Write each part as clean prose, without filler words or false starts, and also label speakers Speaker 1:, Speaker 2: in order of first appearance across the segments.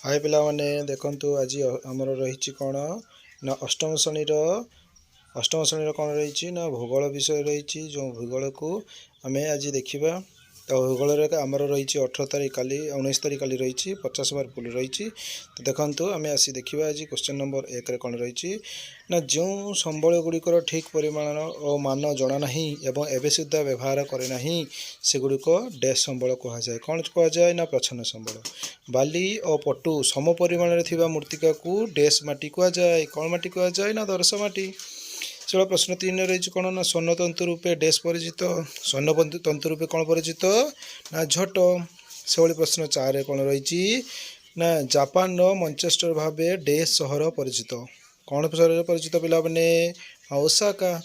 Speaker 1: हाय पिला माने देखंतु आज आमर रही कौन ना अष्टम श्रेणी कौन रही ना भूगोल विषय रही जो भूगोल को आम आज देखा। तो भूगोल आमर रही 18 तारीख काली 19 तारीख काली रही 50 मार्क फुल रही। तो देखो आम आसी देखा आज क्वेश्चन नंबर 1 कौन रही ना जो संबल गुड़िकर ठीक परिमाण और मान जना ना एवं एवं सुधा व्यवहार करे ना सेगुड़िक डैश संबल कहुए कौन कहुए ना प्रच्छन्न संबल। बाली और पटु सम परिमाण मूर्तिका को डैश माटी कहुए कौन माटी कहुए ना दर्श माटी। से प्रश्न 3 रही कौन ना स्वर्ण तंतु रूपे डैश परिचित स्वर्ण तंतु रूपे कौन परिचित ना झट। से प्रश्न 4 कौन रही ना जापान मैनचेस्टर भाव डैश सहर परिचित कौन सहर परिचित पिला मैंने ओसाका।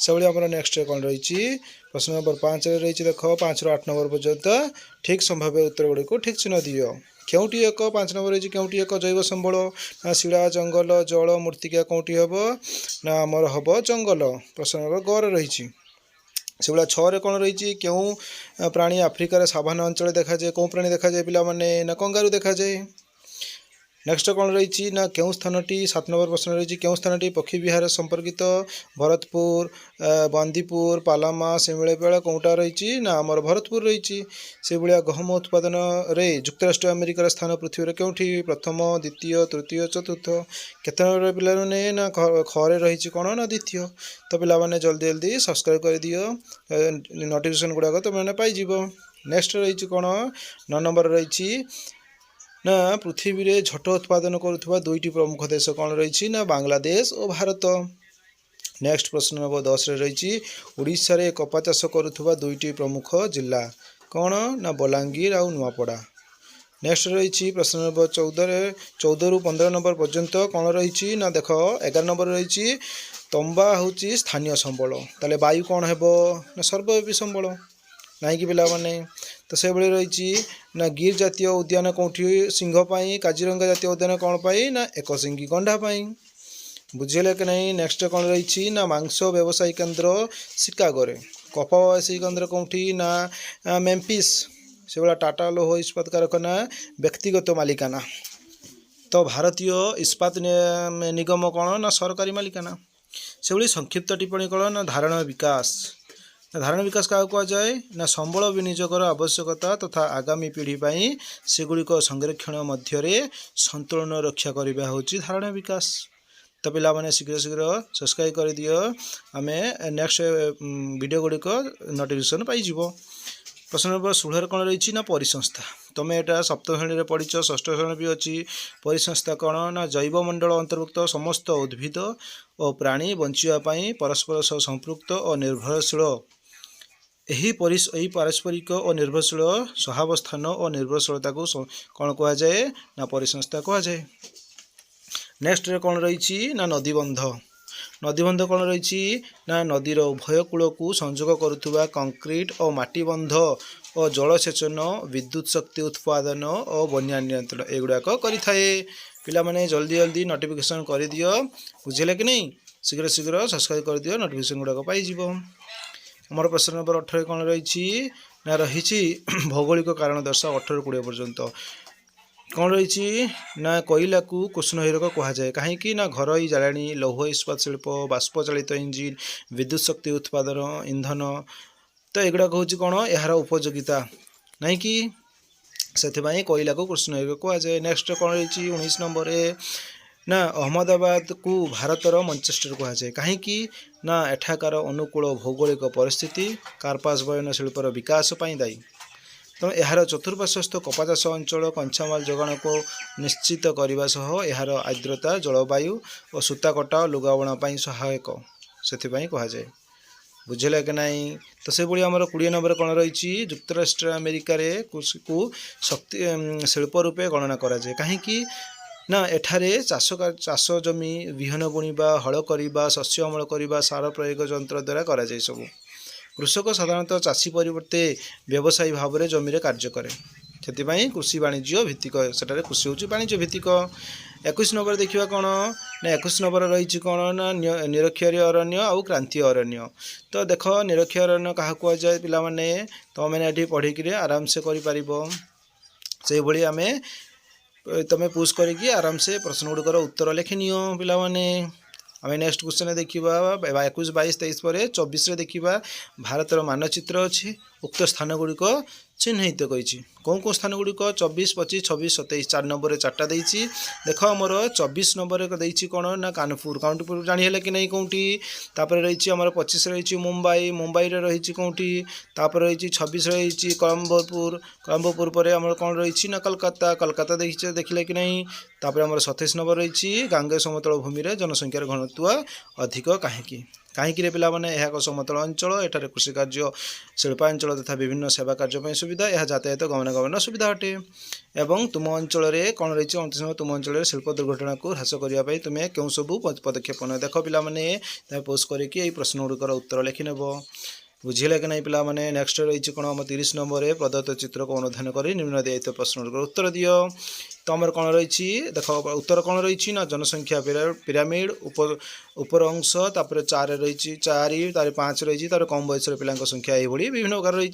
Speaker 1: से आम नेक्स्ट कौन रही प्रश्न नंबर 5 रही देख 5 ରୁ 8 नंबर पर्यंत ठीक संभाव्य उत्तर गुड़ी को ठीक चिन्ह दियो। क्योंटी एक 5 नंबर रही क्योंटी एक जैव संबल ना शिला जंगल जल मूर्तिका कौटी हम ना आमर हम जंगल। प्रश्न नंबर ग रही से 6 कौन रही क्यों प्राणी आफ्रिकार साभाना अंचल देखा जाए कौ प्राणी देखा जाए पिला माने ना कंगारू देखा जाए। नेक्स्ट कौन रही ना क्यों स्थानटी 7 नंबर प्रश्न रही क्यों स्थानटी पक्षी विहार संपर्कित भरतपुर बांदीपुर पालामा सिमिलेपेड़ कौटा रही ना आमर भरतपुर रही। से भाया गहम उत्पादन रे युक्तराष्ट्र अमेरिकार स्थान पृथ्वी क्योंठी प्रथम द्वितीय तृतीय चतुर्थ केते नंबर पिला ने ना खरे रही कौन ना द्वितीय। तो पिला माने जल्दी जल्दी सब्सक्राइब कर दियो नोटिफिकेशन गुड़ाक तुम मैंने पाइज। नेक्स्ट रही कौन 9 नंबर रही ना पृथ्वी रे झट उत्पादन करुवा दुईटी प्रमुख देश कौन रही ना बांग्लादेश और भारत। नेक्स्ट प्रश्न नंबर 10 रही उड़ीसा रे कपा चाष करुवा दुईटी प्रमुख जिला कौन ना बलांगीर आउ नुआपड़ा। नेक्स्ट रही प्रश्न नंबर 14 ରୁ 15 नंबर पर्यंत कौन रही ना देख 11 नंबर रही तंबा हूँ स्थानीय संबल ताले वायु कौन है ना सर्वव्यापी संबल ना कि पिला माने। तो से भाई रही ना गिर जातीय उद्यान कौटी सिंहपाई काजीरंगा जातीय उद्यान कौन पाई ना एक सिंगी गंढापाई बुझेगा कि नहीं। नेक्स्ट कौन रही ना मांस व्यवसायी केन्द्र शिकागोरे कपा व्यवसायी केन्द्र कौटी ना मेम्फिस से भाया टाटा लौह इस्पात कारखाना व्यक्तिगत मालिकाना। तो भारतीय इस्पात निगम कौन ना सरकारी मालिकाना। से भाई संक्षिप्त टिप्पणी कौन ना धारणा विकास क्या कहुए ना संबल विनियोगर आवश्यकता तथा आगामी पीढ़ी पाई सेगुड़िक संरक्षण मध्य संतुलन रक्षा करने हूँ धारणा विकास। तो पिला माने शीघ्र शीघ्र सब्सक्राइब कर दियो आम नेक्स्ट वीडियो गुड़िक नोटिफिकेशन पाइज। प्रश्न नंबर 16 कौन रही ना परिसंस्था तुम यहाँ सप्तम श्रेणी पढ़ीच षष्ठ श्रेणी भी अच्छी। परिसंस्था कौन ना जैवमंडल अंतर्भुक्त समस्त उद्भिद और प्राणी बंचापी परस्पर सह संपृक्त और निर्भरशील यही पारस्परिक और निर्भरशील सहावस्थान और निर्भरशीलता को कौन कहुए ना परिसंस्था कहुए। नेक्स्ट कौन रही ना नदीबंध कौन रही ना नदीर उभय कूल को संजोग करुवा कंक्रीट और माटी बंध और जलसेचन विद्युत शक्ति उत्पादन और बन्या नियंत्रण एगुड़ाक करें। पिला माने जल्दी जल्दी नोटिफिकेशन कर दियो बुझेगा कि नहीं शीघ्र शीघ्र सब्सक्राइब कर दियो नोटिफिकेशन गुड़ाक पाइज। मोर प्रश्न नंबर 18 कौन रही ना रही भौगोलिक कारण दर्शा 18 ରୁ 20 पर्यंत कौन रही ना कोयला को कृष्ण हिरक कहुए कहीं ना घर जालाणी लौह इस्पात शिल्प बाष्प चालित इंजिन विद्युत शक्ति उत्पादन इंधन। तो एगुड़ाक हूँ कौन यार उपयोगिता नहीं कि से कोयला को कृष्ण हिरक कहुए। नेक्स्ट कौन रही 19 नंबर ना अहमदाबाद को भारतर मैनचेस्टर कहुए कहीं ना एठाकार अनुकूल भौगोलिक परिस्थिति कार्पास बयन शिल्पर विकास दायी। तो यार चतुर्पार्श्वस्थ कपा चाष अंचल कंचामाल जोगाण को निश्चित करने सह यार आर्द्रता जलवायु और सूता कटा लुगाबुणा सहायक से कहुए बुझेगा कि नहीं। तो से भाई आमर 20 नंबर कौन रही युक्तराष्ट्र अमेरिका कृषि को शक्ति शिल्प रूपे गणना कराए कहीं ना एठारे चाष जमी विहन बुणवा हल करवा शस्य अमल करवा सार प्रयोग जंत्र द्वारा कराए सब। कृषक साधारणतः चाषी परिवर्ते व्यवसायी भाव में जमी कार्य करे से कृषि वाणिज्य भित्तिक सेठारे कृषि हूँ वाणिज्य भित्तिक। 21 नंबर देखा कौन ना 21 नंबर रही कौन ना निरक्षर अरण्य आउ क्रांतीय अरण्य। तो देख निरक्षर अरण्य क्या कहुए पिला माने तो मैंने ये पढ़ी आराम से कर। से आम तुम पुश करके आराम से प्रश्न गुड़िकर उत्तर लिखिनि पिलाने। आम नेक्स्ट क्वेश्चन देखा 21 22 23 पर 24 देखा भारतर मानचित्र अच्छी उक्त स्थान गुड़िक चिन्हित कही कौ स्थान गुड़िक 24 25 26 27 4 नंबर 4टा देती देख आमर 24 नंबर देती कौन ना कानपुर कानपुर जानीला कि नहीं कौटी तापर रही आमर 25 रही मुंबई मुंबई रही कौटी तापर रही 26 रही कोलम्बोपुर कोलम्बोपुर पर आमर कौन रही ना कलकत्ता कलकत्ता देखिले कि नहीं तापर आमर 27 नंबर रही गांगे समतल भूमि में जनसंख्यार घनत्व अधिक कहीं कहीं पिला माने यह एक समतल अंचल एठार कृषि कार्य शिल्पांचल तथा विभिन्न सेवा कार्य सुविधा यह यातायात गमनागमन सुविधा अटे एवं तुम अंचल कौन रही 29 नंबर तुम अंचल शिल्प दुर्घटना को ह्रास करने तुम्हें क्यों सबू पदक्षेप न देख पाने पोस्ट करके प्रश्न गुड़िकर उत्तर लिखिनेब बुझे कि नहीं पिला माने नेक्स्ट रही कौन आम 30 नंबर प्रदत्त चित्र को अनुधान कर निम्न दिया प्रश्न गुड़िकर उत्तर दियो तो आमर कौन रही देख उत्तर कौन रही ना जनसंख्या पिरामिड उपर अंश तापर 4 रही 4 तार 5 रही कम बयसर पिला संख्या ये विभिन्न प्रकार रही।